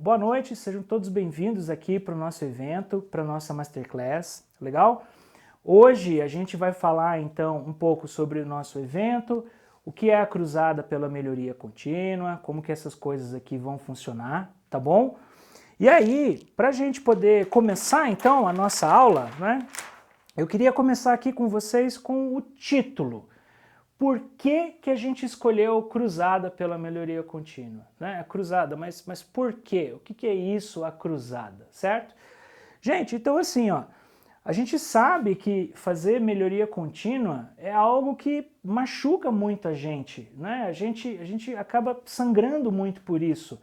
boa noite, sejam todos bem-vindos aqui para o nosso evento, para a nossa Masterclass, legal? Hoje a gente vai falar então um pouco sobre o nosso evento, o que é a Cruzada pela Melhoria Contínua, como que essas coisas aqui vão funcionar, tá bom? E aí, para a gente poder começar então a nossa aula, né, eu queria começar aqui com vocês com o título. Por que a gente escolheu Cruzada pela Melhoria Contínua? Né? A cruzada, mas por quê? O que é isso, a cruzada, certo? Gente, então assim, ó, a gente sabe que fazer melhoria contínua é algo que machuca muito a gente, né? A gente acaba sangrando muito por isso,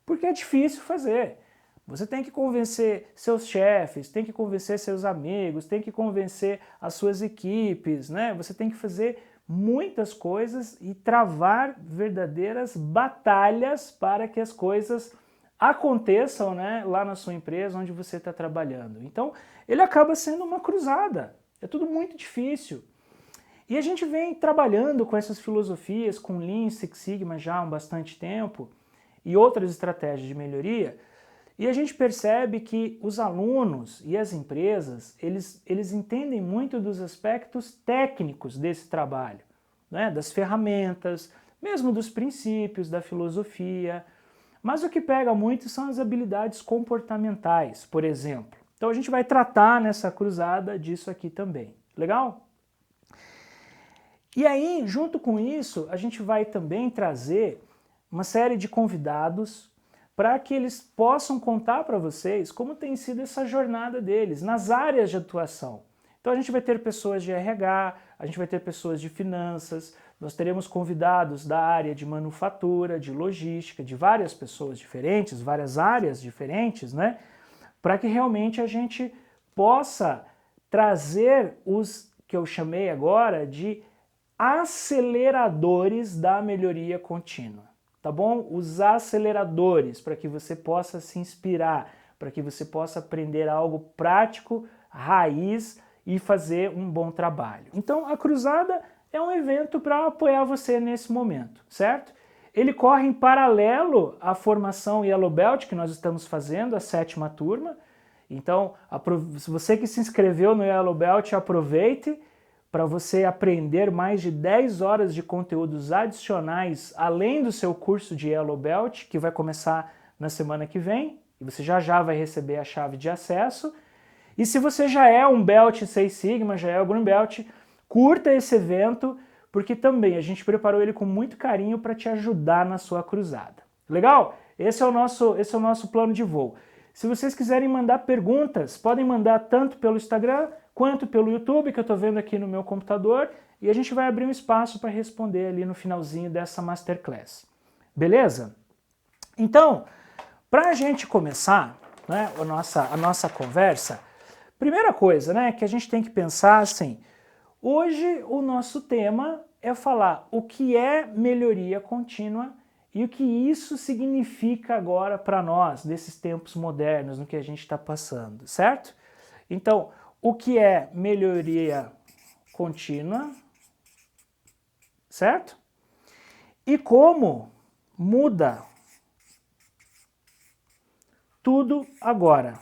porque é difícil fazer. Você tem que convencer seus chefes, tem que convencer seus amigos, tem que convencer as suas equipes, né? Você tem que fazer muitas coisas e travar verdadeiras batalhas para que as coisas aconteçam, né, lá na sua empresa onde você está trabalhando. Então, ele acaba sendo uma cruzada. É tudo muito difícil. E a gente vem trabalhando com essas filosofias, com Lean Six Sigma já há bastante tempo e outras estratégias de melhoria, e a gente percebe que os alunos e as empresas, eles entendem muito dos aspectos técnicos desse trabalho, né? Das ferramentas, mesmo dos princípios, da filosofia, mas o que pega muito são as habilidades comportamentais, por exemplo. Então a gente vai tratar nessa cruzada disso aqui também, legal? E aí, junto com isso, a gente vai também trazer uma série de convidados para que eles possam contar para vocês como tem sido essa jornada deles nas áreas de atuação. Então a gente vai ter pessoas de RH, a gente vai ter pessoas de finanças, nós teremos convidados da área de manufatura, de logística, de várias pessoas diferentes, várias áreas diferentes, né? Para que realmente a gente possa trazer os que eu chamei agora de aceleradores da melhoria contínua. Tá bom? Os aceleradores, para que você possa se inspirar, para que você possa aprender algo prático, raiz e fazer um bom trabalho. Então, a Cruzada é um evento para apoiar você nesse momento, certo? Ele corre em paralelo à formação Yellow Belt que nós estamos fazendo, a 7ª turma. Então, se você que se inscreveu no Yellow Belt, aproveite para você aprender mais de 10 horas de conteúdos adicionais, além do seu curso de Yellow Belt, que vai começar na semana que vem, e você já vai receber a chave de acesso. E se você já é um Belt 6 Sigma, já é o Green Belt, curta esse evento, porque também a gente preparou ele com muito carinho para te ajudar na sua cruzada. Legal? Esse é o nosso plano de voo. Se vocês quiserem mandar perguntas, podem mandar tanto pelo Instagram quanto pelo YouTube, que eu estou vendo aqui no meu computador, e a gente vai abrir um espaço para responder ali no finalzinho dessa Masterclass. Beleza? Então, para a gente começar, né, a nossa conversa, primeira coisa, né, que a gente tem que pensar assim, hoje o nosso tema é falar o que é melhoria contínua e o que isso significa agora para nós, nesses tempos modernos, no que a gente está passando, certo? Então, o que é melhoria contínua, certo? E como muda tudo agora,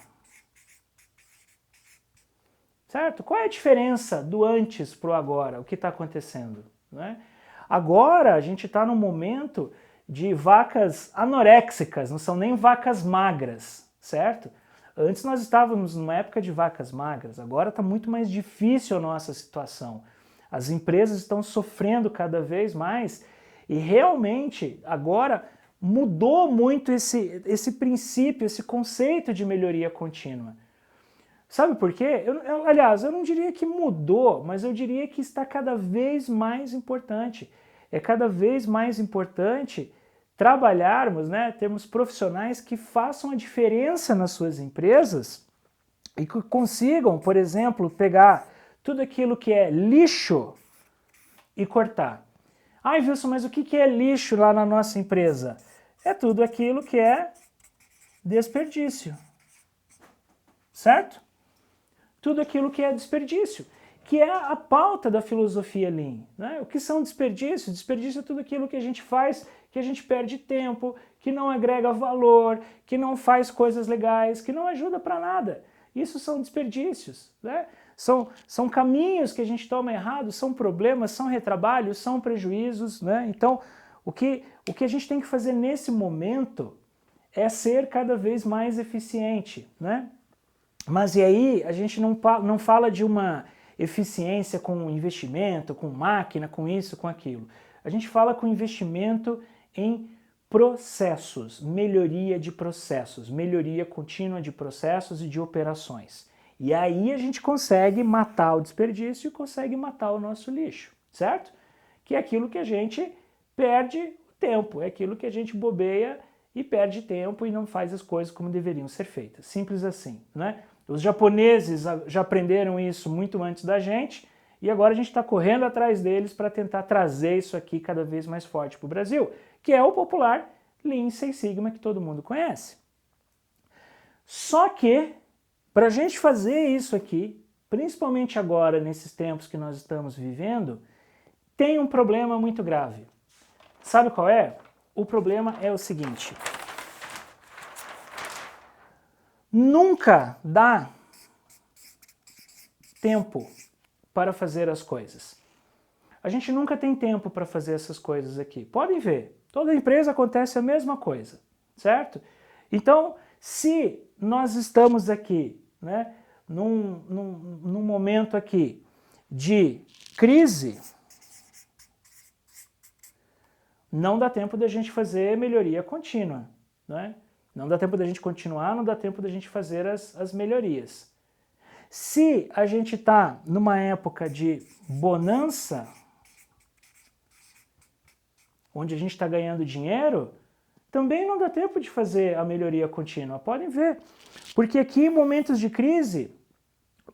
certo? Qual é a diferença do antes para o agora, o que está acontecendo, né? Agora a gente está num momento de vacas anoréxicas, não são nem vacas magras, certo? Antes nós estávamos numa época de vacas magras, agora está muito mais difícil a nossa situação. As empresas estão sofrendo cada vez mais e realmente agora mudou muito esse princípio, esse conceito de melhoria contínua. Sabe por quê? Aliás, eu não diria que mudou, mas eu diria que está cada vez mais importante. É cada vez mais importante trabalharmos, né, termos profissionais que façam a diferença nas suas empresas e que consigam, por exemplo, pegar tudo aquilo que é lixo e cortar. Ai, Wilson, mas o que é lixo lá na nossa empresa? É tudo aquilo que é desperdício, certo? Tudo aquilo que é desperdício, que é a pauta da filosofia Lean, né? O que são desperdícios? Desperdício é tudo aquilo que a gente faz que a gente perde tempo, que não agrega valor, que não faz coisas legais, que não ajuda para nada. Isso são desperdícios, né? São caminhos que a gente toma errado, são problemas, são retrabalhos, são prejuízos, né? Então, o que a gente tem que fazer nesse momento é ser cada vez mais eficiente, né? Mas e aí a gente não fala de uma eficiência com investimento, com máquina, com isso, com aquilo. A gente fala com investimento em processos, melhoria de processos, melhoria contínua de processos e de operações. E aí a gente consegue matar o desperdício e consegue matar o nosso lixo, certo? Que é aquilo que a gente perde tempo, é aquilo que a gente bobeia e perde tempo e não faz as coisas como deveriam ser feitas. Simples assim, né? Os japoneses já aprenderam isso muito antes da gente e agora a gente está correndo atrás deles para tentar trazer isso aqui cada vez mais forte para o Brasil, que é o popular Lean Six Sigma que todo mundo conhece. Só que, para a gente fazer isso aqui, principalmente agora, nesses tempos que nós estamos vivendo, tem um problema muito grave. Sabe qual é? O problema é o seguinte: nunca dá tempo para fazer as coisas. A gente nunca tem tempo para fazer essas coisas aqui. Podem ver, toda empresa acontece a mesma coisa, certo? Então, se nós estamos aqui, né, num momento aqui de crise, não dá tempo da gente fazer melhoria contínua, né? Não dá tempo da gente continuar, não dá tempo da gente fazer as melhorias. Se a gente está numa época de bonança, onde a gente está ganhando dinheiro, também não dá tempo de fazer a melhoria contínua. Podem ver. Porque aqui, em momentos de crise,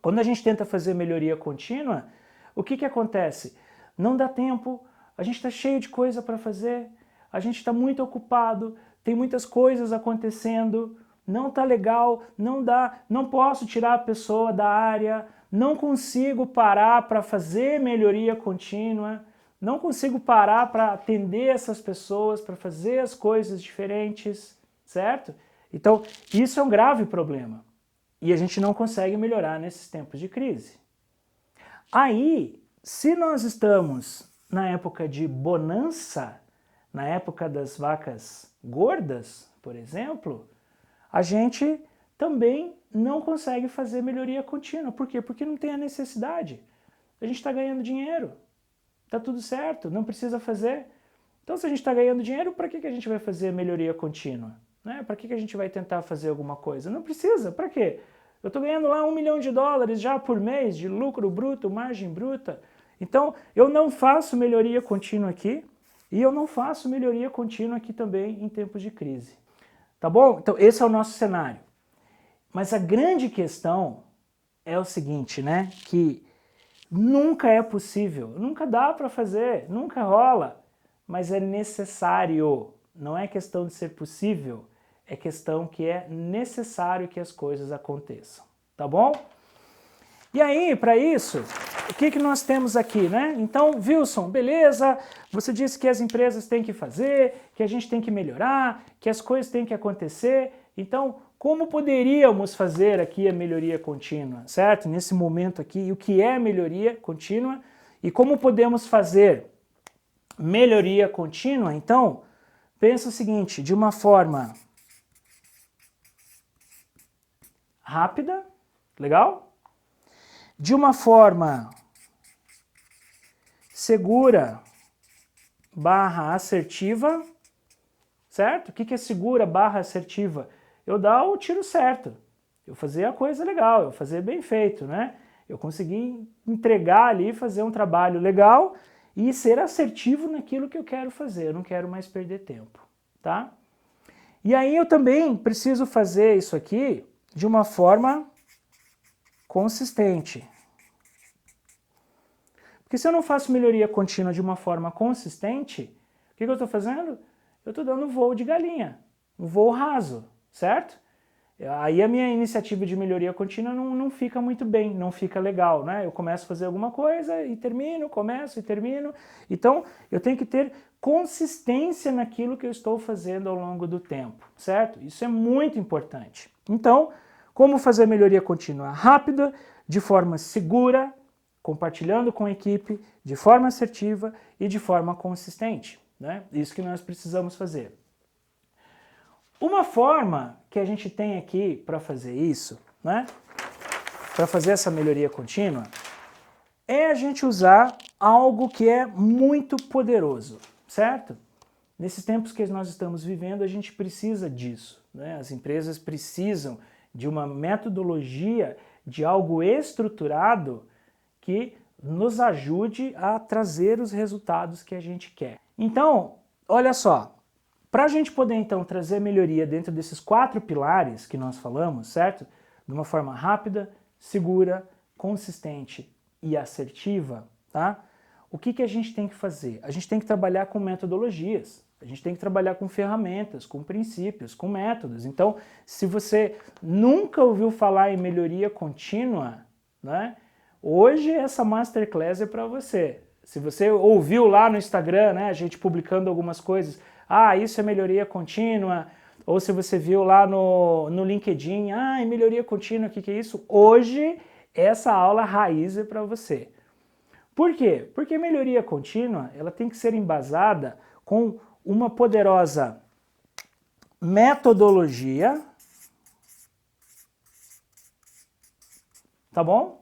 quando a gente tenta fazer melhoria contínua, o que acontece? Não dá tempo, a gente está cheio de coisa para fazer, a gente está muito ocupado, tem muitas coisas acontecendo, não está legal, não dá, não posso tirar a pessoa da área, não consigo parar para fazer melhoria contínua, não consigo parar para atender essas pessoas, para fazer as coisas diferentes, certo? Então, isso é um grave problema. E a gente não consegue melhorar nesses tempos de crise. Aí, se nós estamos na época de bonança, na época das vacas gordas, por exemplo, a gente também não consegue fazer melhoria contínua. Por quê? Porque não tem a necessidade. A gente está ganhando dinheiro. Está tudo certo, não precisa fazer. Então, se a gente está ganhando dinheiro, para que a gente vai fazer melhoria contínua? Né? Para que a gente vai tentar fazer alguma coisa? Não precisa, para quê? Eu estou ganhando lá $1 milhão já por mês de lucro bruto, margem bruta. Então, eu não faço melhoria contínua aqui e eu não faço melhoria contínua aqui também em tempos de crise. Tá bom? Então, esse é o nosso cenário. Mas a grande questão é o seguinte, né? Que nunca é possível, nunca dá para fazer, nunca rola, mas é necessário. Não é questão de ser possível, é questão que é necessário que as coisas aconteçam, tá bom? E aí, para isso, o que nós temos aqui, né? Então, Wilson, beleza, você disse que as empresas têm que fazer, que a gente tem que melhorar, que as coisas têm que acontecer, então, como poderíamos fazer aqui a melhoria contínua, certo? Nesse momento aqui, o que é melhoria contínua e como podemos fazer melhoria contínua? Então, pensa o seguinte, de uma forma rápida, legal? De uma forma segura / assertiva, certo? O que é segura / assertiva? Eu dar o tiro certo, eu fazer a coisa legal, eu fazer bem feito, né? Eu conseguir entregar ali, fazer um trabalho legal e ser assertivo naquilo que eu quero fazer, eu não quero mais perder tempo, tá? E aí eu também preciso fazer isso aqui de uma forma consistente. Porque se eu não faço melhoria contínua de uma forma consistente, o que eu estou fazendo? Eu estou dando voo de galinha, um voo raso, certo? Aí a minha iniciativa de melhoria contínua não fica muito bem, não fica legal, né? Eu começo a fazer alguma coisa e termino, começo e termino. Então, eu tenho que ter consistência naquilo que eu estou fazendo ao longo do tempo, certo? Isso é muito importante. Então, como fazer melhoria contínua rápida, de forma segura, compartilhando com a equipe, de forma assertiva e de forma consistente, né? Isso que nós precisamos fazer. Uma forma que a gente tem aqui para fazer isso, né? Para fazer essa melhoria contínua, é a gente usar algo que é muito poderoso, certo? Nesses tempos que nós estamos vivendo, a gente precisa disso, né? As empresas precisam de uma metodologia, de algo estruturado que nos ajude a trazer os resultados que a gente quer. Então, olha só, para a gente poder então trazer melhoria dentro desses 4 pilares que nós falamos, certo? De uma forma rápida, segura, consistente e assertiva, tá? O que a gente tem que fazer? A gente tem que trabalhar com metodologias, a gente tem que trabalhar com ferramentas, com princípios, com métodos. Então, se você nunca ouviu falar em melhoria contínua, né? Hoje essa Masterclass é para você. Se você ouviu lá no Instagram, né, a gente publicando algumas coisas, isso é melhoria contínua, ou se você viu lá no LinkedIn, é melhoria contínua, o que é isso? Hoje essa aula raiz é para você. Por quê? Porque melhoria contínua ela tem que ser embasada com uma poderosa metodologia, tá bom?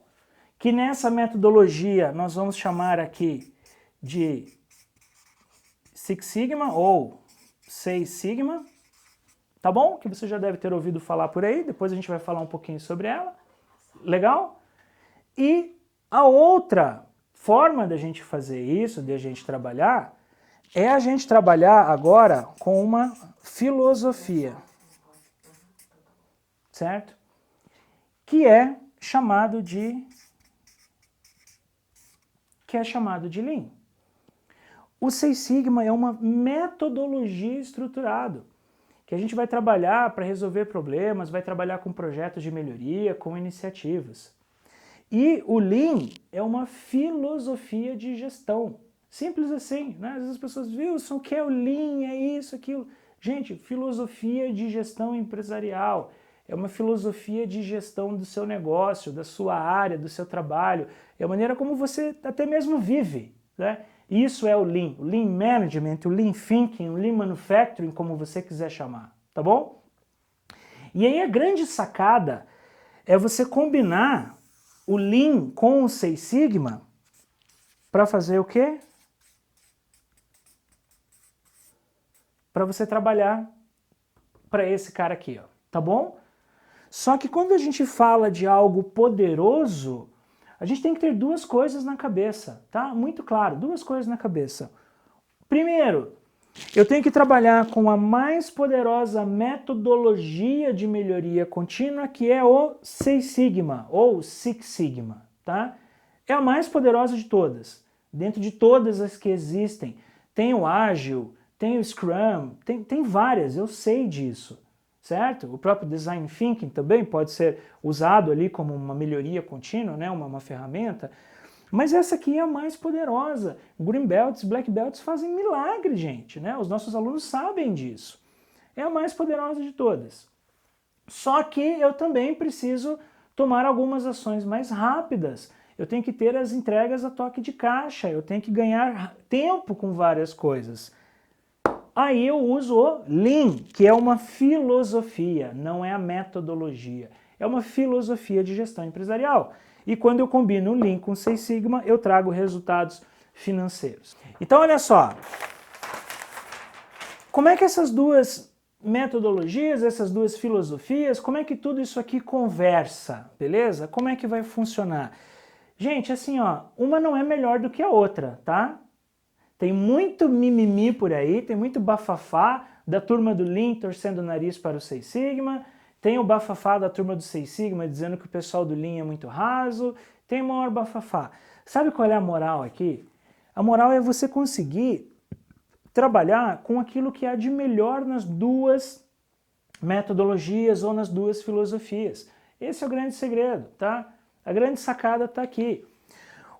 Que nessa metodologia nós vamos chamar aqui de Six Sigma ou 6 Sigma, tá bom? Que você já deve ter ouvido falar por aí, depois a gente vai falar um pouquinho sobre ela, legal? E a outra forma da gente fazer isso, de a gente trabalhar, é a gente trabalhar agora com uma filosofia, certo? Que é chamado de Lean. O 6 Sigma é uma metodologia estruturada, que a gente vai trabalhar para resolver problemas, vai trabalhar com projetos de melhoria, com iniciativas. E o Lean é uma filosofia de gestão. Simples assim, né? Às vezes as pessoas, Wilson, o que é o Lean? É isso, aquilo. Gente, filosofia de gestão empresarial. É uma filosofia de gestão do seu negócio, da sua área, do seu trabalho. É a maneira como você até mesmo vive, né? Isso é o Lean Management, o Lean Thinking, o Lean Manufacturing, como você quiser chamar, tá bom? E aí a grande sacada é você combinar o Lean com o 6 Sigma para fazer o quê? Para você trabalhar para esse cara aqui, ó, tá bom? Só que quando a gente fala de algo poderoso, a gente tem que ter 2 coisas na cabeça, tá? Muito claro, 2 coisas na cabeça. Primeiro, eu tenho que trabalhar com a mais poderosa metodologia de melhoria contínua, que é o 6 Sigma, ou Six Sigma, tá? É a mais poderosa de todas. Dentro de todas as que existem, tem o Ágil, tem o Scrum, tem várias, eu sei disso, certo? O próprio Design Thinking também pode ser usado ali como uma melhoria contínua, né? uma ferramenta, mas essa aqui é a mais poderosa. Green Belts, Black Belts fazem milagre, gente, né? Os nossos alunos sabem disso. É a mais poderosa de todas. Só que eu também preciso tomar algumas ações mais rápidas. Eu tenho que ter as entregas a toque de caixa, eu tenho que ganhar tempo com várias coisas. Aí eu uso o Lean, que é uma filosofia, não é a metodologia. É uma filosofia de gestão empresarial. E quando eu combino o Lean com 6 Sigma, eu trago resultados financeiros. Então, olha só. Como é que essas 2 metodologias, essas 2 filosofias, como é que tudo isso aqui conversa, beleza? Como é que vai funcionar? Gente, assim, ó, uma não é melhor do que a outra, tá? Tem muito mimimi por aí, tem muito bafafá da turma do Lean torcendo o nariz para o 6 Sigma, tem o bafafá da turma do 6 Sigma dizendo que o pessoal do Lean é muito raso, tem o maior bafafá. Sabe qual é a moral aqui? A moral é você conseguir trabalhar com aquilo que há de melhor nas 2 metodologias ou nas 2 filosofias. Esse é o grande segredo, tá? A grande sacada está aqui.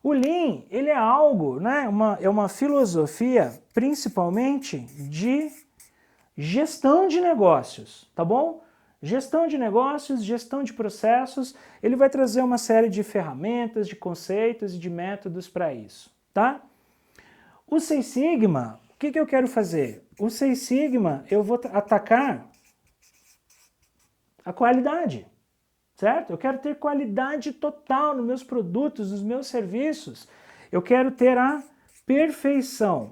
O Lean, ele é algo, né? É uma filosofia principalmente de gestão de negócios, tá bom? Gestão de negócios, gestão de processos, ele vai trazer uma série de ferramentas, de conceitos e de métodos para isso, tá? O Seis Sigma, o que eu quero fazer? O Seis Sigma, eu vou atacar a qualidade, certo? Eu quero ter qualidade total nos meus produtos, nos meus serviços. Eu quero ter a perfeição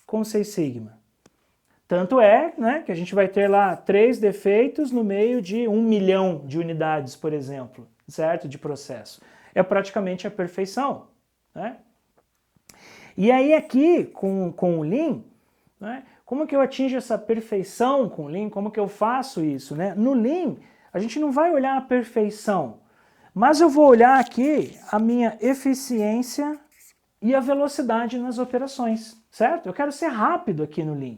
com o Seis Sigma. Tanto é, né, que a gente vai ter lá 3 defeitos no meio de 1 milhão de unidades, por exemplo, certo? De processo. É praticamente a perfeição, né? E aí aqui, com o Lean, né, como que eu atingo essa perfeição com o Lean? Como que eu faço isso, né? No Lean, a gente não vai olhar a perfeição, mas eu vou olhar aqui a minha eficiência e a velocidade nas operações, certo? Eu quero ser rápido aqui no Lean.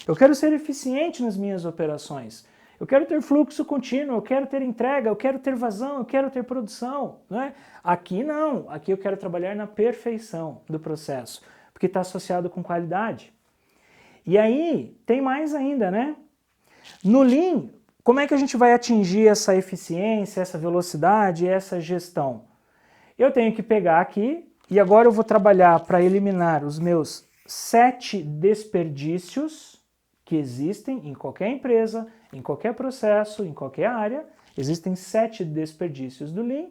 Eu quero ser eficiente nas minhas operações. Eu quero ter fluxo contínuo, eu quero ter entrega, eu quero ter vazão, eu quero ter produção, né? Aqui não, aqui eu quero trabalhar na perfeição do processo, porque está associado com qualidade. E aí, tem mais ainda, né? No Lean, como é que a gente vai atingir essa eficiência, essa velocidade, essa gestão? Eu tenho que pegar aqui, e agora eu vou trabalhar para eliminar os meus 7 desperdícios que existem em qualquer empresa, em qualquer processo, em qualquer área. Existem 7 desperdícios do Lean.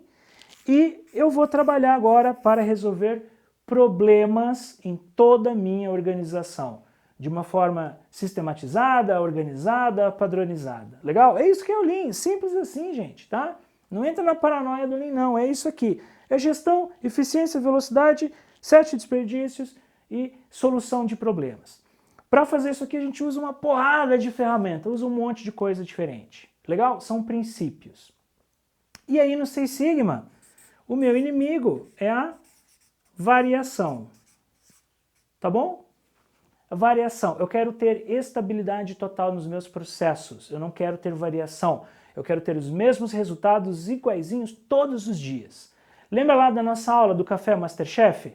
E eu vou trabalhar agora para resolver problemas em toda a minha organização, de uma forma sistematizada, organizada, padronizada. Legal? É isso que é o Lean, simples assim, gente, tá? Não entra na paranoia do Lean, não, é isso aqui. É gestão, eficiência, velocidade, 7 desperdícios e solução de problemas. Para fazer isso aqui a gente usa uma porrada de ferramenta, usa um monte de coisa diferente. Legal? São princípios. E aí no Seis Sigma, o meu inimigo é a variação. Tá bom? A variação. Eu quero ter estabilidade total nos meus processos. Eu não quero ter variação. Eu quero ter os mesmos resultados iguaizinhos todos os dias. Lembra lá da nossa aula do Café Masterchef?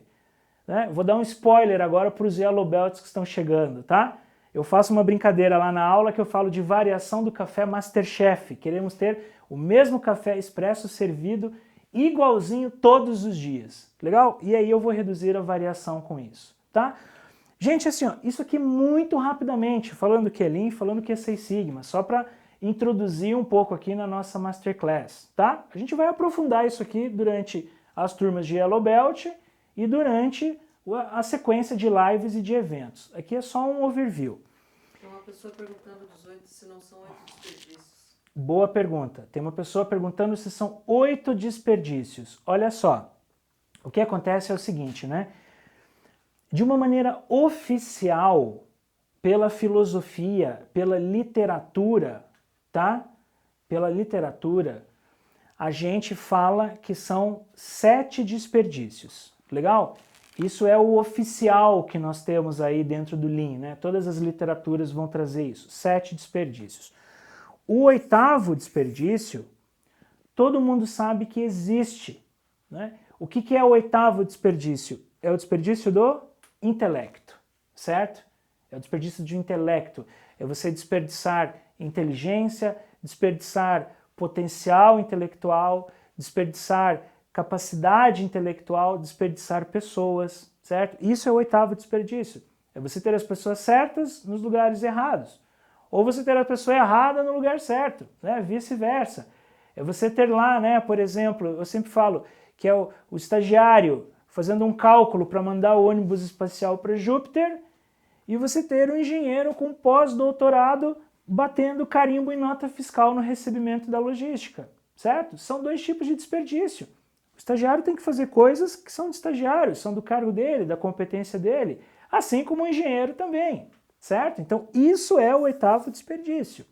Né? Vou dar um spoiler agora para os Yellow Belts que estão chegando, tá? Eu faço uma brincadeira lá na aula que eu falo de variação do Café Masterchef. Queremos ter o mesmo café expresso servido igualzinho todos os dias. Legal? E aí eu vou reduzir a variação com isso, tá? Gente, assim, ó, isso aqui muito rapidamente, falando que é Lean, falando que é Seis Sigma, só para introduzir um pouco aqui na nossa Masterclass, tá? A gente vai aprofundar isso aqui durante as turmas de Yellow Belt e durante a sequência de lives e de eventos. Aqui é só um overview. Tem uma pessoa perguntando dos 8 se não são 8 desperdícios. Boa pergunta. Tem uma pessoa perguntando se são 8 desperdícios. Olha só, o que acontece é o seguinte, né? De uma maneira oficial, pela filosofia, pela literatura, tá? Pela literatura, a gente fala que são 7 desperdícios. Legal? Isso é o oficial que nós temos aí dentro do Lean, né? Todas as literaturas vão trazer isso, 7 desperdícios. O 8º desperdício, todo mundo sabe que existe, né? O que é o 8º desperdício? É o desperdício do intelecto, certo? É o desperdício de intelecto. É você desperdiçar inteligência, desperdiçar potencial intelectual, desperdiçar capacidade intelectual, desperdiçar pessoas, certo? Isso é o 8º desperdício. É você ter as pessoas certas nos lugares errados. Ou você ter a pessoa errada no lugar certo, né? Vice-versa. É você ter lá, né, por exemplo, eu sempre falo que é o estagiário fazendo um cálculo para mandar o ônibus espacial para Júpiter e você ter um engenheiro com pós-doutorado batendo carimbo em nota fiscal no recebimento da logística, certo? São 2 tipos de desperdício. O estagiário tem que fazer coisas que são de estagiário, são do cargo dele, da competência dele, assim como o engenheiro também, certo? Então isso é o 8º desperdício.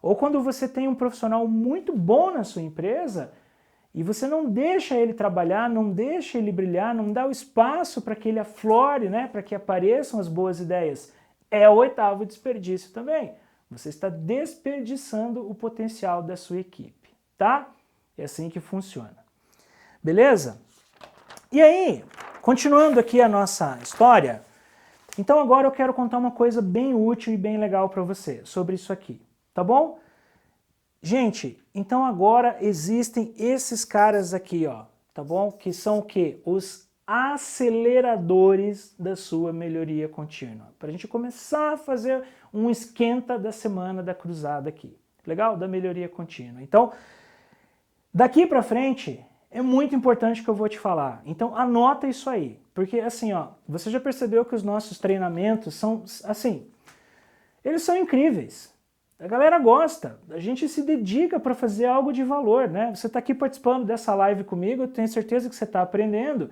Ou quando você tem um profissional muito bom na sua empresa e você não deixa ele trabalhar, não deixa ele brilhar, não dá o espaço para que ele aflore, né, para que apareçam as boas ideias, é o 8º desperdício também. Você está desperdiçando o potencial da sua equipe, tá? É assim que funciona. Beleza? E aí, continuando aqui a nossa história, então agora eu quero contar uma coisa bem útil e bem legal para você sobre isso aqui, tá bom? Gente, então agora existem esses caras aqui, ó, tá bom? Que são o quê? Os aceleradores da sua melhoria contínua. Para a gente começar a fazer um esquenta da semana da cruzada aqui, legal? Da melhoria contínua. Então, daqui para frente é muito importante que eu vou te falar. Então anota isso aí, porque assim, ó, você já percebeu que os nossos treinamentos são assim, eles são incríveis. A galera gosta, a gente se dedica para fazer algo de valor, né? Você está aqui participando dessa live comigo, eu tenho certeza que você está aprendendo,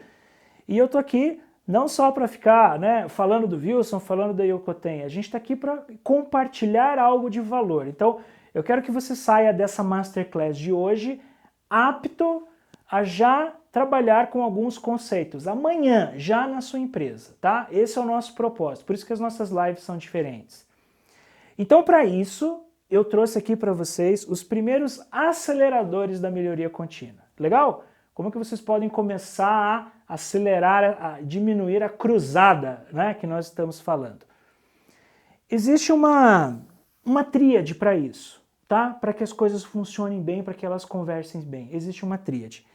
e eu tô aqui não só para ficar, né, falando do Wilson, falando da Yokoten, a gente está aqui para compartilhar algo de valor. Então, eu quero que você saia dessa Masterclass de hoje apto a já trabalhar com alguns conceitos amanhã, já na sua empresa, tá? Esse é o nosso propósito, por isso que as nossas lives são diferentes. Então, para isso, eu trouxe aqui para vocês os primeiros aceleradores da melhoria contínua. Legal? Como que vocês podem começar a acelerar, a diminuir a cruzada, né, que nós estamos falando? Existe uma tríade para isso, tá? Para que as coisas funcionem bem, para que elas conversem bem. Existe uma tríade.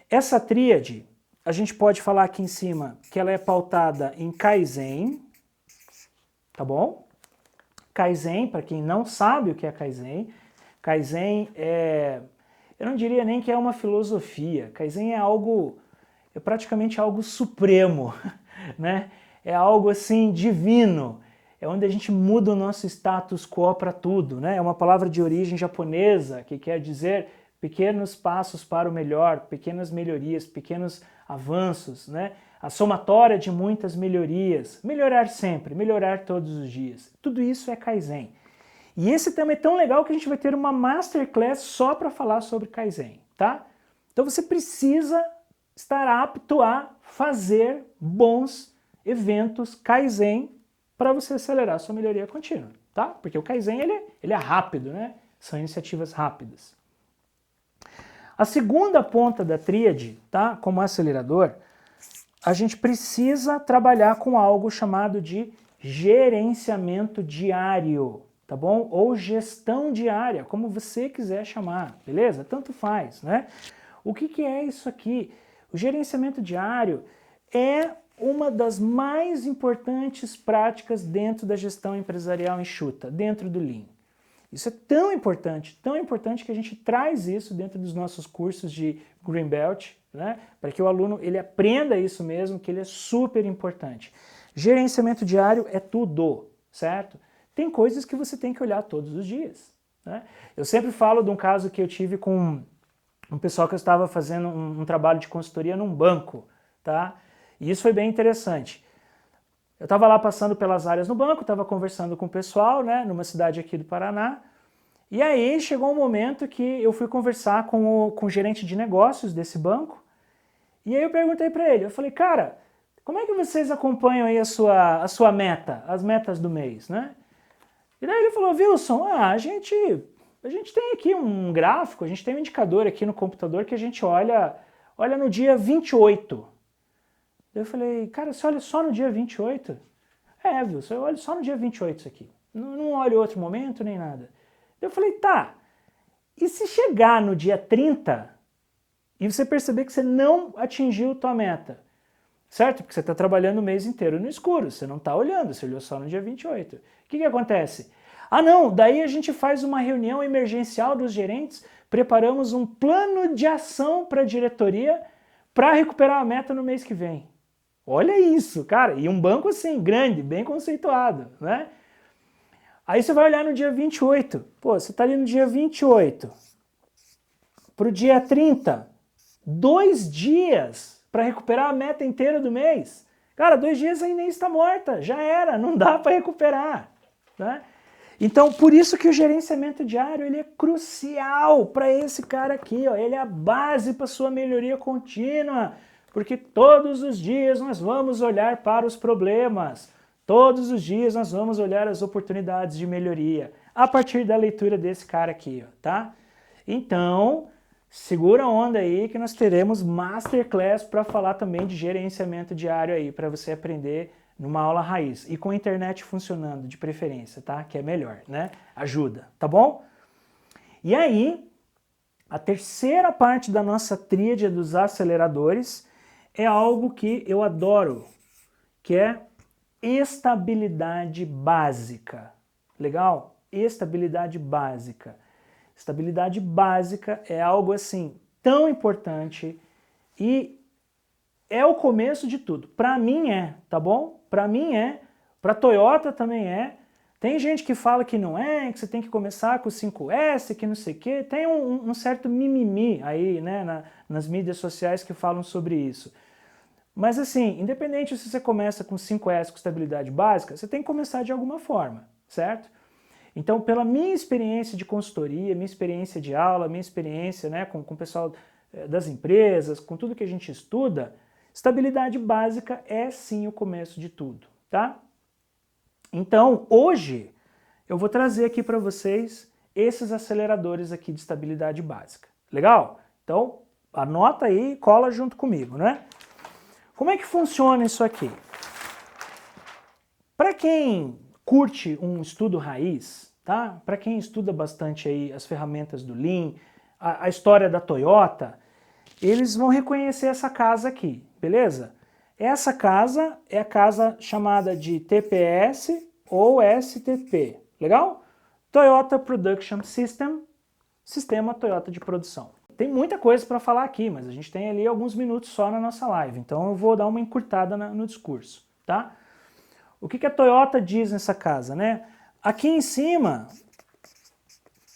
Essa tríade, a gente pode falar aqui em cima que ela é pautada em Kaizen, tá bom? Kaizen, para quem não sabe o que é Kaizen, Kaizen é, eu não diria nem que é uma filosofia, Kaizen é algo, é praticamente algo supremo, né? É algo assim divino, é onde a gente muda o nosso status quo para tudo, né? É uma palavra de origem japonesa que quer dizer pequenos passos para o melhor, pequenas melhorias, pequenos avanços, né? A somatória de muitas melhorias, melhorar sempre, melhorar todos os dias. Tudo isso é Kaizen. E esse tema é tão legal que a gente vai ter uma Masterclass só para falar sobre Kaizen, tá? Então você precisa estar apto a fazer bons eventos Kaizen para você acelerar a sua melhoria contínua, tá? Porque o Kaizen ele é rápido, né? São iniciativas rápidas. A segunda ponta da tríade, tá? Como acelerador, a gente precisa trabalhar com algo chamado de gerenciamento diário, tá bom? Ou gestão diária, como você quiser chamar, beleza? Tanto faz, né? O que é isso aqui? O gerenciamento diário é uma das mais importantes práticas dentro da gestão empresarial enxuta, dentro do Lean. Isso é tão importante que a gente traz isso dentro dos nossos cursos de Green Belt, né? Para que o aluno ele aprenda isso mesmo, que ele é super importante. Gerenciamento diário é tudo, certo? Tem coisas que você tem que olhar todos os dias, né? Eu sempre falo de um caso que eu tive com um pessoal que eu estava fazendo um trabalho de consultoria num banco, tá? E isso foi bem interessante. Eu estava lá passando pelas áreas no banco, estava conversando com o pessoal, né, numa cidade aqui do Paraná, e aí chegou um momento que eu fui conversar com o gerente de negócios desse banco, e aí eu perguntei para ele, eu falei, cara, como é que vocês acompanham aí a sua meta, as metas do mês, né? E daí ele falou, Wilson, a gente tem aqui um gráfico, a gente tem um indicador aqui no computador que a gente olha no dia 28. Eu falei, cara, você olha só no dia 28? É, Wilson, eu olho só no dia 28 isso aqui. Não olho outro momento nem nada. Eu falei, tá, e se chegar no dia 30 e você perceber que você não atingiu tua meta, certo? Porque você está trabalhando o mês inteiro no escuro, você não está olhando, você olhou só no dia 28. O que acontece? Ah não, daí a gente faz uma reunião emergencial dos gerentes, preparamos um plano de ação para a diretoria para recuperar a meta no mês que vem. Olha isso, cara, e um banco assim, grande, bem conceituado, né? Aí você vai olhar no dia 28, pô, você está ali no dia 28, para o dia 30, 2 dias para recuperar a meta inteira do mês. Cara, 2 dias a Inês está morta, já era, não dá para recuperar, né? Então, por isso que o gerenciamento diário ele é crucial para esse cara aqui, ó, ele é a base para sua melhoria contínua, porque todos os dias nós vamos olhar para os problemas, todos os dias nós vamos olhar as oportunidades de melhoria, a partir da leitura desse cara aqui, ó, tá? Então, segura a onda aí que nós teremos masterclass para falar também de gerenciamento diário aí, para você aprender numa aula raiz. E com a internet funcionando, de preferência, tá? Que é melhor, né? Ajuda, tá bom? E aí, a terceira parte da nossa tríade dos aceleradores é algo que eu adoro, que é estabilidade básica. Legal? Estabilidade básica. Estabilidade básica é algo assim tão importante e é o começo de tudo. Para mim é, tá bom? Para mim é, para a Toyota também é. Tem gente que fala que não é, que você tem que começar com o 5S, que não sei o quê. Tem um certo mimimi aí, né, nas mídias sociais que falam sobre isso. Mas assim, independente se você começa com 5S com estabilidade básica, você tem que começar de alguma forma, certo? Então, pela minha experiência de consultoria, minha experiência de aula, minha experiência, né, com o pessoal das empresas, com tudo que a gente estuda, estabilidade básica é sim o começo de tudo, tá? Então, hoje, eu vou trazer aqui para vocês esses aceleradores aqui de estabilidade básica. Legal? Então, anota aí e cola junto comigo, né? Como é que funciona isso aqui? Para quem curte um estudo raiz, tá? Para quem estuda bastante aí as ferramentas do Lean, a história da Toyota, eles vão reconhecer essa casa aqui, beleza? Essa casa é a casa chamada de TPS ou STP, legal? Toyota Production System, Sistema Toyota de Produção. Tem muita coisa para falar aqui, mas a gente tem ali alguns minutos só na nossa live, então eu vou dar uma encurtada no discurso, tá? O que a Toyota diz nessa casa, né? Aqui em cima,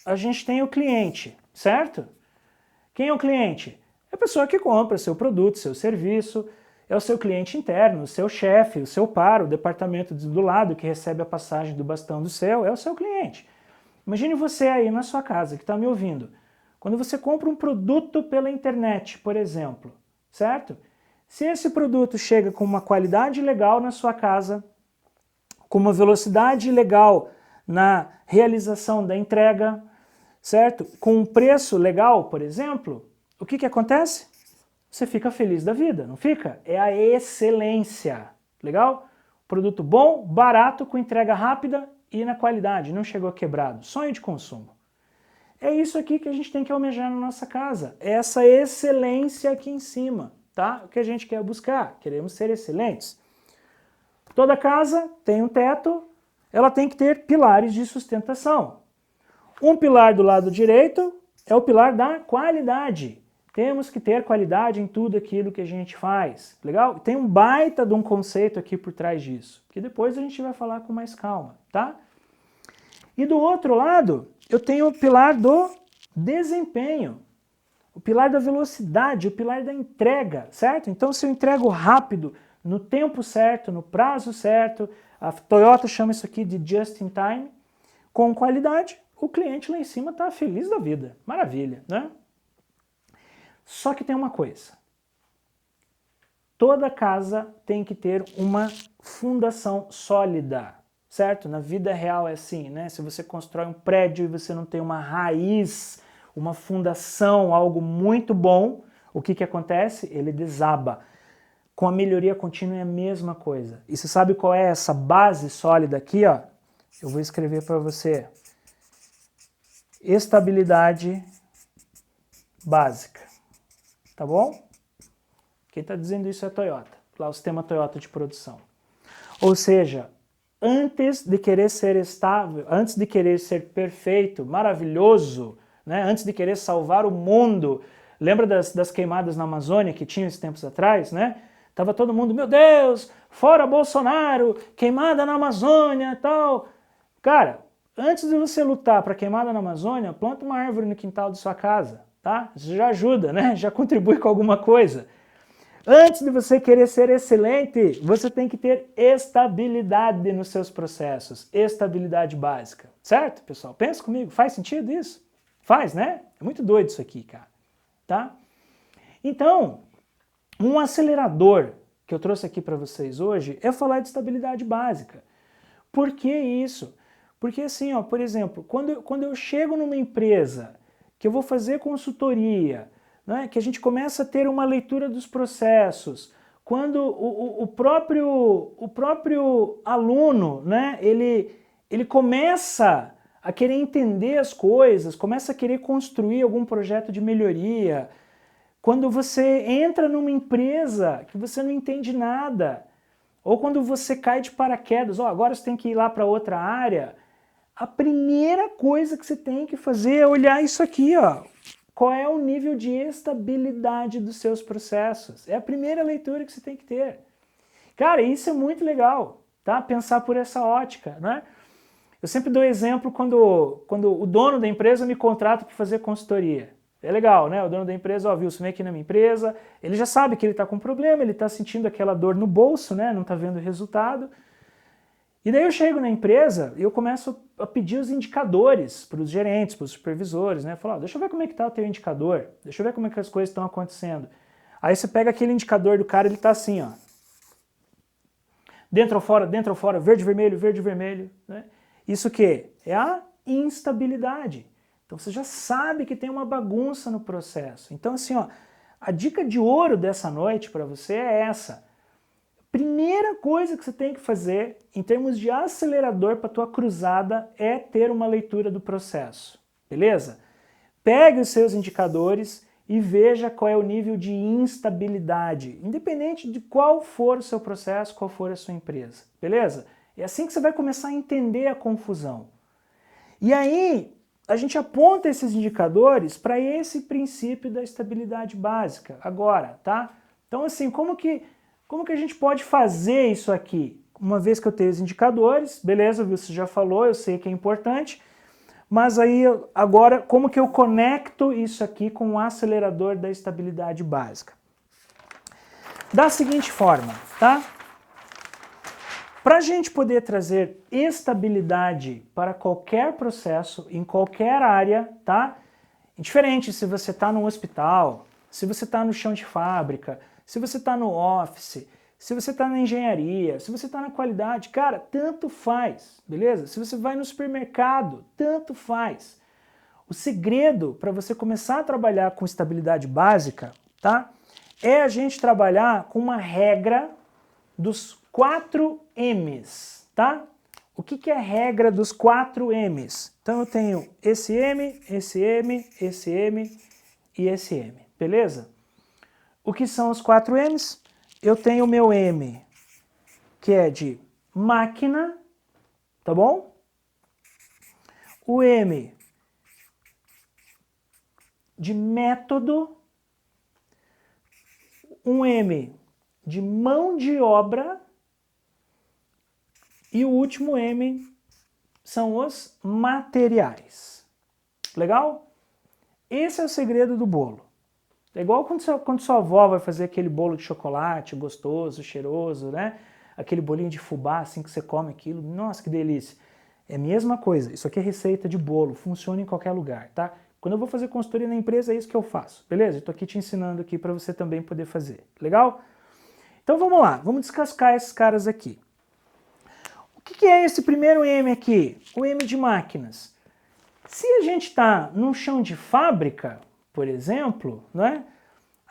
a gente tem o cliente, certo? Quem é o cliente? É a pessoa que compra seu produto, seu serviço, é o seu cliente interno, o seu chefe, o seu par, o departamento do lado que recebe a passagem do bastão do céu, é o seu cliente. Imagine você aí na sua casa que está me ouvindo. Quando você compra um produto pela internet, por exemplo, certo? Se esse produto chega com uma qualidade legal na sua casa, com uma velocidade legal na realização da entrega, certo? Com um preço legal, por exemplo, o que acontece? Você fica feliz da vida, não fica? É a excelência, legal? Produto bom, barato, com entrega rápida e na qualidade, não chegou quebrado, sonho de consumo. É isso aqui que a gente tem que almejar na nossa casa, essa excelência aqui em cima, tá? O que a gente quer buscar, queremos ser excelentes. Toda casa tem um teto, ela tem que ter pilares de sustentação. Um pilar do lado direito é o pilar da qualidade. Temos que ter qualidade em tudo aquilo que a gente faz, legal? Tem um baita de um conceito aqui por trás disso, que depois a gente vai falar com mais calma, tá? E do outro lado, eu tenho o pilar do desempenho, o pilar da velocidade, o pilar da entrega, certo? Então, se eu entrego rápido, no tempo certo, no prazo certo, a Toyota chama isso aqui de just in time, com qualidade, o cliente lá em cima está feliz da vida, maravilha, né? Só que tem uma coisa, toda casa tem que ter uma fundação sólida, certo? Na vida real é assim, né? Se você constrói um prédio e você não tem uma raiz, uma fundação, algo muito bom, o que acontece? Ele desaba. Com a melhoria contínua é a mesma coisa. E você sabe qual é essa base sólida aqui, ó? Eu vou escrever para você. Estabilidade básica. Tá bom? Quem está dizendo isso é a Toyota. Lá o sistema Toyota de produção. Ou seja, antes de querer ser estável, antes de querer ser perfeito, maravilhoso, né? Antes de querer salvar o mundo, lembra das queimadas na Amazônia que tinha esses tempos atrás, né? Tava todo mundo, meu Deus, fora Bolsonaro, queimada na Amazônia e tal. Cara, antes de você lutar para queimada na Amazônia, planta uma árvore no quintal de sua casa, tá? Isso já ajuda, né? Já contribui com alguma coisa. Antes de você querer ser excelente, você tem que ter estabilidade nos seus processos, estabilidade básica, certo, pessoal? Pensa comigo, faz sentido isso? Faz, né? É muito doido isso aqui, cara, tá? Então, um acelerador que eu trouxe aqui para vocês hoje é falar de estabilidade básica. Por que isso? Porque assim, ó, por exemplo, quando eu chego numa empresa que eu vou fazer consultoria, né, que a gente começa a ter uma leitura dos processos, quando o próprio aluno, né, ele começa a querer entender as coisas, começa a querer construir algum projeto de melhoria, quando você entra numa empresa que você não entende nada, ou quando você cai de paraquedas, agora você tem que ir lá para outra área, a primeira coisa que você tem que fazer é olhar isso aqui, ó. Qual é o nível de estabilidade dos seus processos? É a primeira leitura que você tem que ter. Cara, isso é muito legal, tá? Pensar por essa ótica, né? Eu sempre dou exemplo quando o dono da empresa me contrata para fazer consultoria. É legal, né? O dono da empresa, viu, você vem aqui na minha empresa, ele já sabe que ele está com problema, ele está sentindo aquela dor no bolso, né? Não está vendo o resultado. E daí eu chego na empresa e eu começo a pedir os indicadores para os gerentes, para os supervisores, né? Falar, deixa eu ver como é que está o teu indicador, deixa eu ver como é que as coisas estão acontecendo. Aí você pega aquele indicador do cara, ele está assim, ó. Dentro ou fora, verde, vermelho, né? Isso o quê? É a instabilidade. Então você já sabe que tem uma bagunça no processo. Então assim, ó, a dica de ouro dessa noite para você é essa. Primeira coisa que você tem que fazer em termos de acelerador para a tua cruzada é ter uma leitura do processo, beleza? Pegue os seus indicadores e veja qual é o nível de instabilidade, independente de qual for o seu processo, qual for a sua empresa, beleza? É assim que você vai começar a entender a confusão. E aí, a gente aponta esses indicadores para esse princípio da estabilidade básica agora, tá? Então assim, como que a gente pode fazer isso aqui? Uma vez que eu tenho os indicadores, beleza, você já falou, eu sei que é importante, mas aí agora como que eu conecto isso aqui com o acelerador da estabilidade básica? Da seguinte forma, tá? Para a gente poder trazer estabilidade para qualquer processo, em qualquer área, tá? Indiferente se você está no hospital, se você está no chão de fábrica, se você está no office, se você está na engenharia, se você está na qualidade, cara, tanto faz, beleza? Se você vai no supermercado, tanto faz. O segredo para você começar a trabalhar com estabilidade básica, tá? É a gente trabalhar com uma regra dos 4 M's, tá? O que é a regra dos 4 M's? Então eu tenho esse M, esse M, esse M e esse M, beleza? O que são os 4 M's? Eu tenho o meu M, que é de máquina, tá bom? O M de método, um M de mão de obra e o último M são os materiais. Legal? Esse é o segredo do bolo. É igual quando sua avó vai fazer aquele bolo de chocolate gostoso, cheiroso, né? Aquele bolinho de fubá, assim que você come aquilo. Nossa, que delícia. É a mesma coisa. Isso aqui é receita de bolo. Funciona em qualquer lugar, tá? Quando eu vou fazer consultoria na empresa, é isso que eu faço. Beleza? Estou aqui te ensinando aqui para você também poder fazer. Legal? Então vamos lá. Vamos descascar esses caras aqui. O que é esse primeiro M aqui? O M de máquinas. Se a gente está num chão de fábrica, por exemplo, né,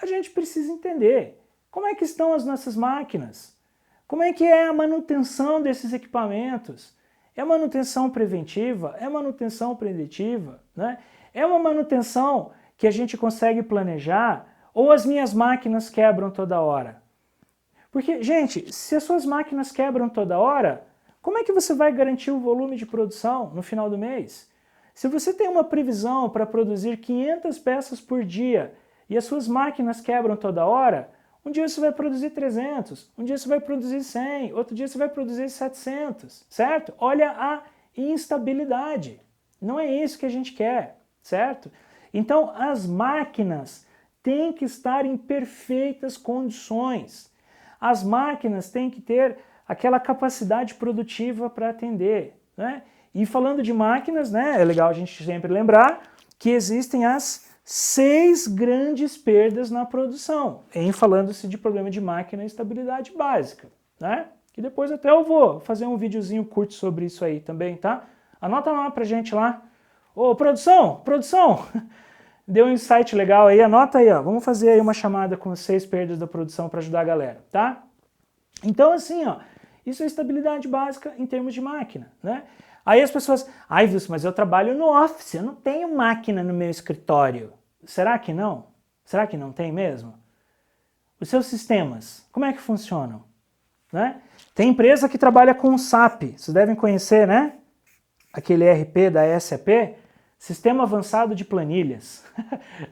a gente precisa entender como é que estão as nossas máquinas, como é que é a manutenção desses equipamentos. É manutenção preventiva? É manutenção preditiva? Né? É uma manutenção que a gente consegue planejar ou as minhas máquinas quebram toda hora? Porque, gente, se as suas máquinas quebram toda hora, como é que você vai garantir o volume de produção no final do mês? Se você tem uma previsão para produzir 500 peças por dia e as suas máquinas quebram toda hora, um dia você vai produzir 300, um dia você vai produzir 100, outro dia você vai produzir 700, certo? Olha a instabilidade. Não é isso que a gente quer, certo? Então, as máquinas têm que estar em perfeitas condições. As máquinas têm que ter aquela capacidade produtiva para atender, né? E falando de máquinas, né, é legal a gente sempre lembrar que existem as 6 grandes perdas na produção, em falando-se de problema de máquina e estabilidade básica, né? Que depois até eu vou fazer um videozinho curto sobre isso aí também, tá? Anota lá pra gente lá. Ô, produção, deu um insight legal aí, anota aí, ó. Vamos fazer aí uma chamada com os 6 perdas da produção para ajudar a galera, tá? Então, assim, ó, isso é estabilidade básica em termos de máquina, né? Aí as pessoas, ai, Wilson, mas eu trabalho no office, eu não tenho máquina no meu escritório. Será que não? Será que não tem mesmo? Os seus sistemas, como é que funcionam? Né? Tem empresa que trabalha com o SAP, vocês devem conhecer, né? Aquele ERP da SAP, Sistema Avançado de Planilhas,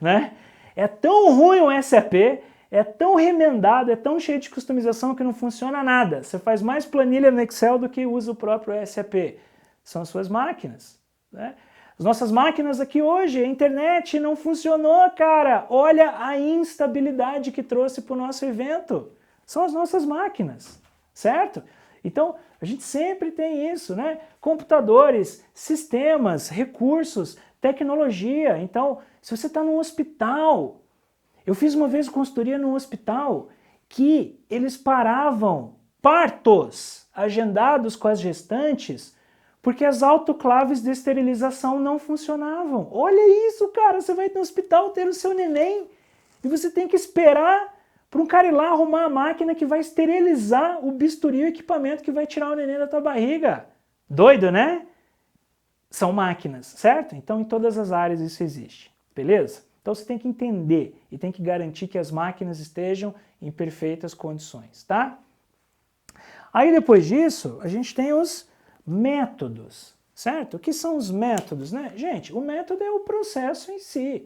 né? É tão ruim o SAP, é tão remendado, é tão cheio de customização que não funciona nada. Você faz mais planilha no Excel do que usa o próprio SAP. São as suas máquinas, né? As nossas máquinas aqui hoje, a internet não funcionou, cara. Olha a instabilidade que trouxe para o nosso evento. São as nossas máquinas, certo? Então, a gente sempre tem isso, né? Computadores, sistemas, recursos, tecnologia. Então, se você está num hospital, eu fiz uma vez consultoria num hospital que eles paravam partos agendados com as gestantes porque as autoclaves de esterilização não funcionavam. Olha isso, cara, você vai no hospital ter o seu neném e você tem que esperar para um cara ir lá arrumar a máquina que vai esterilizar o bisturi, o equipamento que vai tirar o neném da tua barriga. Doido, né? São máquinas, certo? Então em todas as áreas isso existe, beleza? Então você tem que entender e tem que garantir que as máquinas estejam em perfeitas condições, tá? Aí depois disso, a gente tem os métodos, certo? O que são os métodos, né? Gente, o método é o processo em si,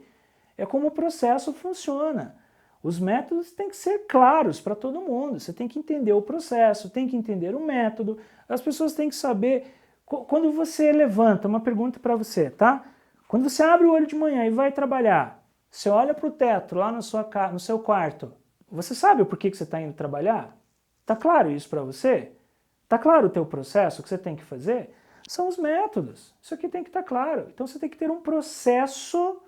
é como o processo funciona. Os métodos têm que ser claros para todo mundo, você tem que entender o processo, tem que entender o método, as pessoas têm que saber. Quando você levanta, uma pergunta para você, tá? Quando você abre o olho de manhã e vai trabalhar, você olha para o teto lá no seu quarto, você sabe o porquê que você está indo trabalhar? Tá claro isso para você? Tá claro o teu processo, o que você tem que fazer? São os métodos. Isso aqui tem que estar claro. Então você tem que ter um processo,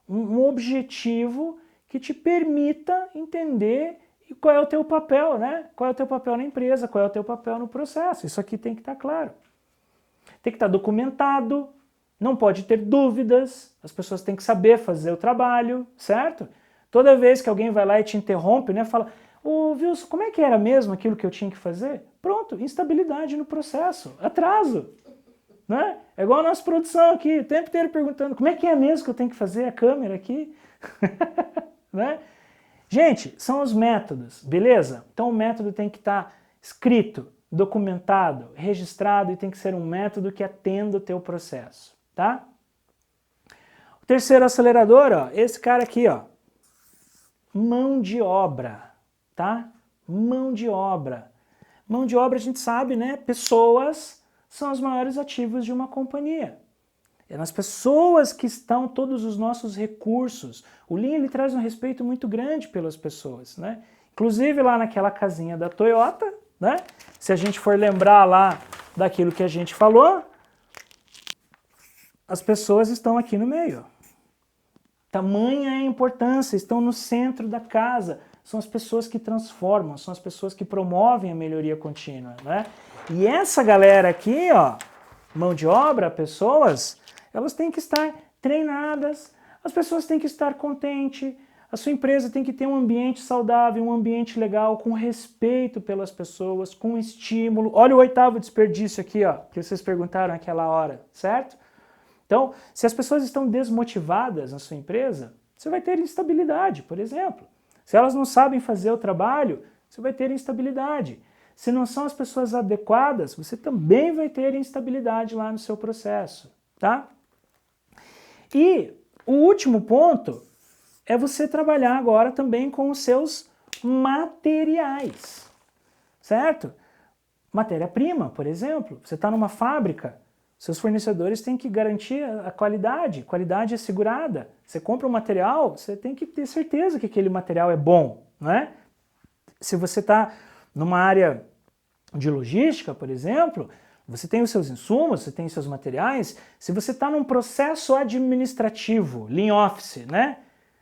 um objetivo que te permita entender qual é o teu papel, né? Qual é o teu papel na empresa, qual é o teu papel no processo. Isso aqui tem que estar claro. Tem que estar documentado, não pode ter dúvidas, as pessoas têm que saber fazer o trabalho, certo? Toda vez que alguém vai lá e te interrompe, né, fala, ô Wilson, como é que era mesmo aquilo que eu tinha que fazer? Pronto, instabilidade no processo, atraso. Né? É igual a nossa produção aqui, o tempo inteiro perguntando, como é que é mesmo que eu tenho que fazer a câmera aqui? Né? Gente, são os métodos, beleza? Então o método tem que estar escrito, documentado, registrado e tem que ser um método que atenda o teu processo, tá? O terceiro acelerador, ó, esse cara aqui, ó, mão de obra, tá? Mão de obra. Mão de obra a gente sabe, né? Pessoas são os maiores ativos de uma companhia. É nas pessoas que estão todos os nossos recursos. O Lean, ele traz um respeito muito grande pelas pessoas, né? Inclusive lá naquela casinha da Toyota, né? Se a gente for lembrar lá daquilo que a gente falou, as pessoas estão aqui no meio. Tamanha é a importância, estão no centro da casa. São as pessoas que transformam, são as pessoas que promovem a melhoria contínua, né? E essa galera aqui, ó, mão de obra, pessoas, elas têm que estar treinadas, as pessoas têm que estar contentes, a sua empresa tem que ter um ambiente saudável, um ambiente legal, com respeito pelas pessoas, com estímulo. Olha o 8º desperdício aqui, ó, que vocês perguntaram naquela hora, certo? Então, se as pessoas estão desmotivadas na sua empresa, você vai ter instabilidade, por exemplo. Se elas não sabem fazer o trabalho, você vai ter instabilidade. Se não são as pessoas adequadas, você também vai ter instabilidade lá no seu processo, tá? E o último ponto é você trabalhar agora também com os seus materiais, certo? Matéria-prima, por exemplo. Você está numa fábrica, seus fornecedores têm que garantir a qualidade assegurada. Você compra um material, você tem que ter certeza que aquele material é bom, né? Se você está numa área de logística, por exemplo, você tem os seus insumos, você tem os seus materiais. Se você está num processo administrativo, Lean Office, né?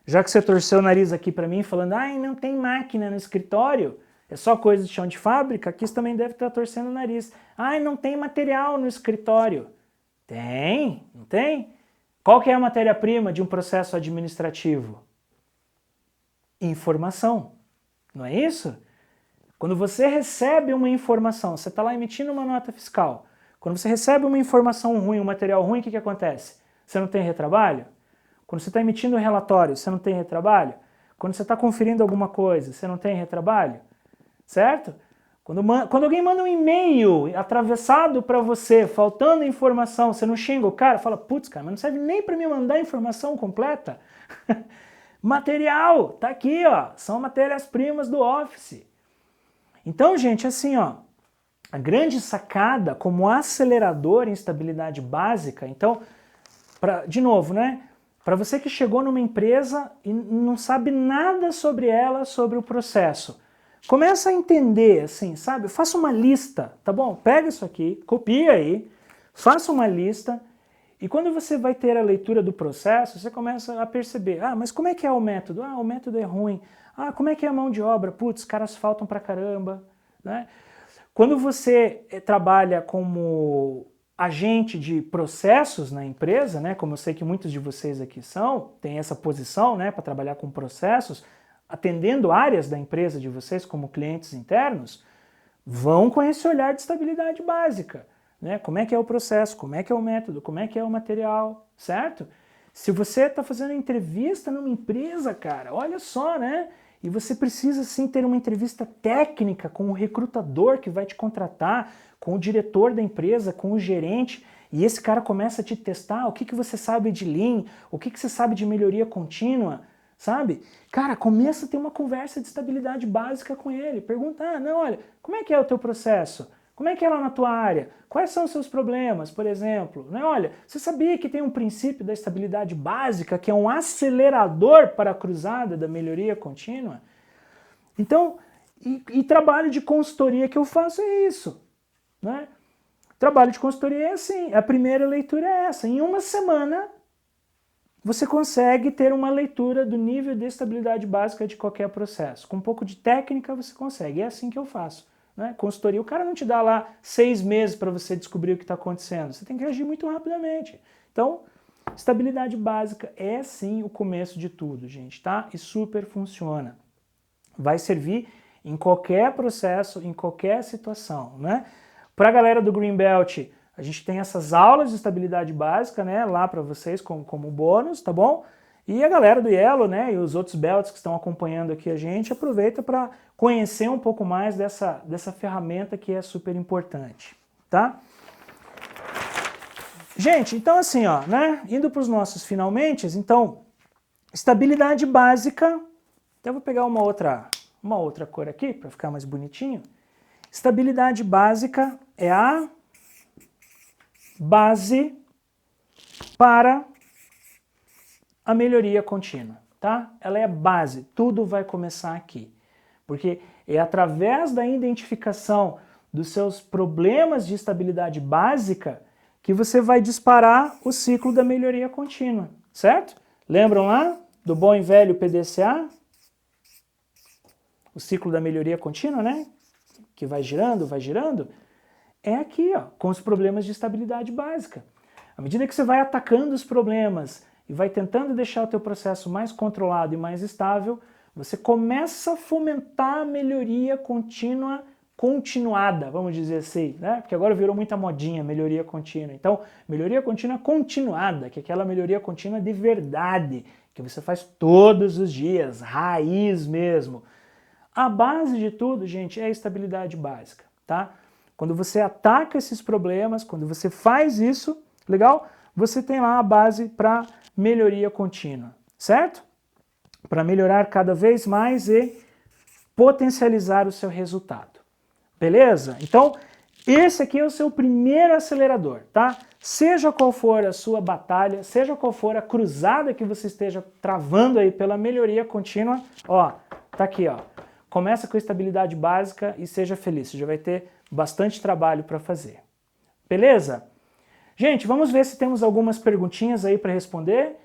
Já que você torceu o nariz aqui para mim falando, ai, não tem máquina no escritório, é só coisa de chão de fábrica, aqui você também deve estar torcendo o nariz. Ai, não tem material no escritório. Tem, não tem? Qual que é a matéria-prima de um processo administrativo? Informação, não é isso? Quando você recebe uma informação, você está lá emitindo uma nota fiscal, quando você recebe uma informação ruim, um material ruim, o que acontece? Você não tem retrabalho? Quando você está emitindo um relatório, você não tem retrabalho? Quando você está conferindo alguma coisa, você não tem retrabalho? Certo? Quando alguém manda um e-mail atravessado para você, faltando informação, você não xinga o cara, fala, putz, cara, mas não serve nem para me mandar a informação completa. Material, tá aqui, ó, são matérias-primas do Office. Então, gente, assim, ó, a grande sacada como acelerador em estabilidade básica, então, de novo, né? Para você que chegou numa empresa e não sabe nada sobre ela, sobre o processo, começa a entender, assim, sabe? Faça uma lista, tá bom? Pega isso aqui, copia aí, faça uma lista e quando você vai ter a leitura do processo, você começa a perceber, mas como é que é o método? O método é ruim. Como é que é a mão de obra? Putz, caras faltam pra caramba, né? Quando você trabalha como agente de processos na empresa, né, como eu sei que muitos de vocês aqui têm essa posição, né, para trabalhar com processos, atendendo áreas da empresa de vocês como clientes internos, vão com esse olhar de estabilidade básica, né? Como é que é o processo, como é que é o método, como é que é o material, certo? Se você está fazendo entrevista numa empresa, cara, olha só, né? E você precisa sim ter uma entrevista técnica com o recrutador que vai te contratar, com o diretor da empresa, com o gerente, e esse cara começa a te testar o que você sabe de Lean, o que você sabe de melhoria contínua, sabe? Cara, começa a ter uma conversa de estabilidade básica com ele. Pergunta, não, olha, como é que é o teu processo? Como é que é lá na tua área? Quais são os seus problemas, por exemplo? Né? Olha, você sabia que tem um princípio da estabilidade básica que é um acelerador para a cruzada da melhoria contínua? Então, e trabalho de consultoria que eu faço é isso, né? Trabalho de consultoria é assim, a primeira leitura é essa. Em uma semana, você consegue ter uma leitura do nível de estabilidade básica de qualquer processo. Com um pouco de técnica você consegue, é assim que eu faço. Né? Consultoria, o cara não te dá lá 6 meses para você descobrir o que está acontecendo, você tem que agir muito rapidamente. Então, estabilidade básica é sim o começo de tudo, gente, tá? E super funciona. Vai servir em qualquer processo, em qualquer situação, né? Para a galera do Greenbelt, a gente tem essas aulas de estabilidade básica, né, lá para vocês como bônus, tá bom? E a galera do Yellow, né, e os outros belts que estão acompanhando aqui a gente, aproveita para conhecer um pouco mais dessa ferramenta que é super importante, tá? Gente, então assim, ó, né, indo para os nossos finalmente, então, estabilidade básica, então eu vou pegar uma outra cor aqui para ficar mais bonitinho. Estabilidade básica é a base para a melhoria contínua, tá? Ela é base, tudo vai começar aqui. Porque é através da identificação dos seus problemas de estabilidade básica que você vai disparar o ciclo da melhoria contínua, certo? Lembram lá do bom e velho PDCA? O ciclo da melhoria contínua, né? Que vai girando, é aqui, ó, com os problemas de estabilidade básica. À medida que você vai atacando os problemas e vai tentando deixar o teu processo mais controlado e mais estável, você começa a fomentar a melhoria contínua continuada, vamos dizer assim, né? Porque agora virou muita modinha, melhoria contínua. Então, melhoria contínua continuada, que é aquela melhoria contínua de verdade, que você faz todos os dias, raiz mesmo. A base de tudo, gente, é a estabilidade básica, tá? Quando você ataca esses problemas, quando você faz isso, legal? Você tem lá a base para melhoria contínua, certo? Para melhorar cada vez mais e potencializar o seu resultado. Beleza? Então, esse aqui é o seu primeiro acelerador, tá? Seja qual for a sua batalha, seja qual for a cruzada que você esteja travando aí pela melhoria contínua, ó, tá aqui, ó. Começa com a estabilidade básica e seja feliz, você já vai ter bastante trabalho para fazer. Beleza? Gente, vamos ver se temos algumas perguntinhas aí para responder.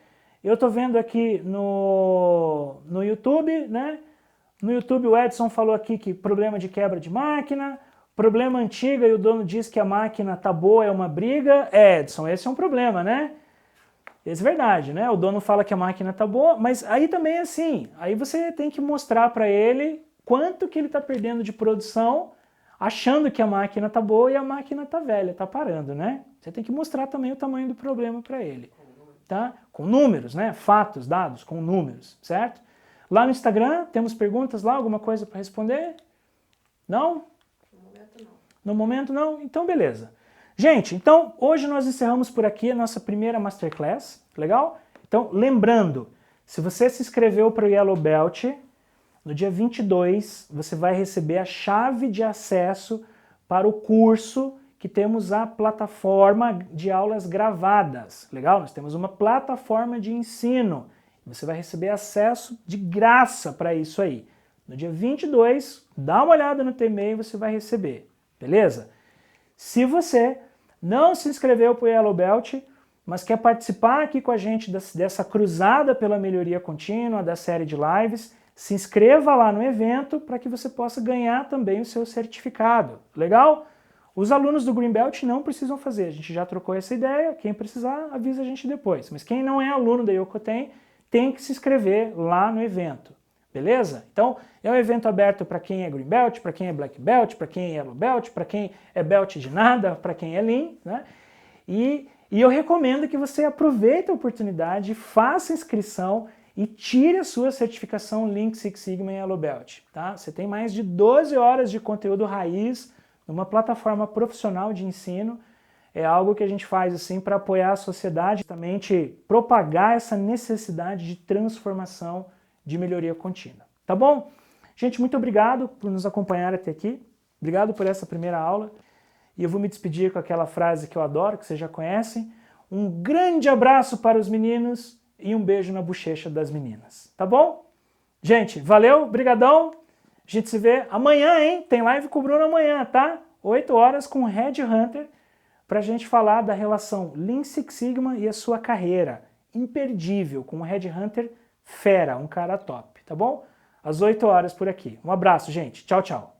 Eu tô vendo aqui no YouTube, né? No YouTube o Edson falou aqui que problema de quebra de máquina, problema antiga e o dono diz que a máquina tá boa, é uma briga. Edson, esse é um problema, né? Isso é verdade, né? O dono fala que a máquina tá boa, mas aí também é assim, aí você tem que mostrar para ele quanto que ele está perdendo de produção, achando que a máquina tá boa e a máquina tá velha, tá parando, né? Você tem que mostrar também o tamanho do problema para ele, tá? Com números, né? Fatos, dados, com números, certo? Lá no Instagram, temos perguntas lá, alguma coisa para responder? Não? No momento não. No momento não? Então beleza. Gente, então hoje nós encerramos por aqui a nossa primeira Masterclass, legal? Então lembrando, se você se inscreveu para o Yellow Belt, no dia 22 você vai receber a chave de acesso para o curso que temos a plataforma de aulas gravadas, legal? Nós temos uma plataforma de ensino, você vai receber acesso de graça para isso aí. No dia 22, dá uma olhada no teu e-mail e você vai receber, beleza? Se você não se inscreveu para o Yellow Belt, mas quer participar aqui com a gente dessa cruzada pela melhoria contínua, da série de lives, se inscreva lá no evento para que você possa ganhar também o seu certificado. Legal? Os alunos do Green Belt não precisam fazer, a gente já trocou essa ideia, quem precisar avisa a gente depois. Mas quem não é aluno da Yokoten tem que se inscrever lá no evento. Beleza? Então, é um evento aberto para quem é Green Belt, para quem é Black Belt, para quem é Yellow Belt, para quem é Belt de nada, para quem é Lean, né? E eu recomendo que você aproveite a oportunidade, faça inscrição e tire a sua certificação Lean Six Sigma em Yellow Belt, tá? Você tem mais de 12 horas de conteúdo raiz numa plataforma profissional de ensino. É algo que a gente faz assim para apoiar a sociedade, justamente propagar essa necessidade de transformação, de melhoria contínua. Tá bom? Gente, muito obrigado por nos acompanhar até aqui. Obrigado por essa primeira aula. E eu vou me despedir com aquela frase que eu adoro, que vocês já conhecem. Um grande abraço para os meninos e um beijo na bochecha das meninas. Tá bom? Gente, valeu, brigadão. A gente se vê amanhã, hein? Tem live com o Bruno amanhã, tá? 8 horas com o Red Hunter para a gente falar da relação Lean Six Sigma e a sua carreira. Imperdível, com o Red Hunter fera, um cara top, tá bom? Às 8 horas por aqui. Um abraço, gente. Tchau, tchau.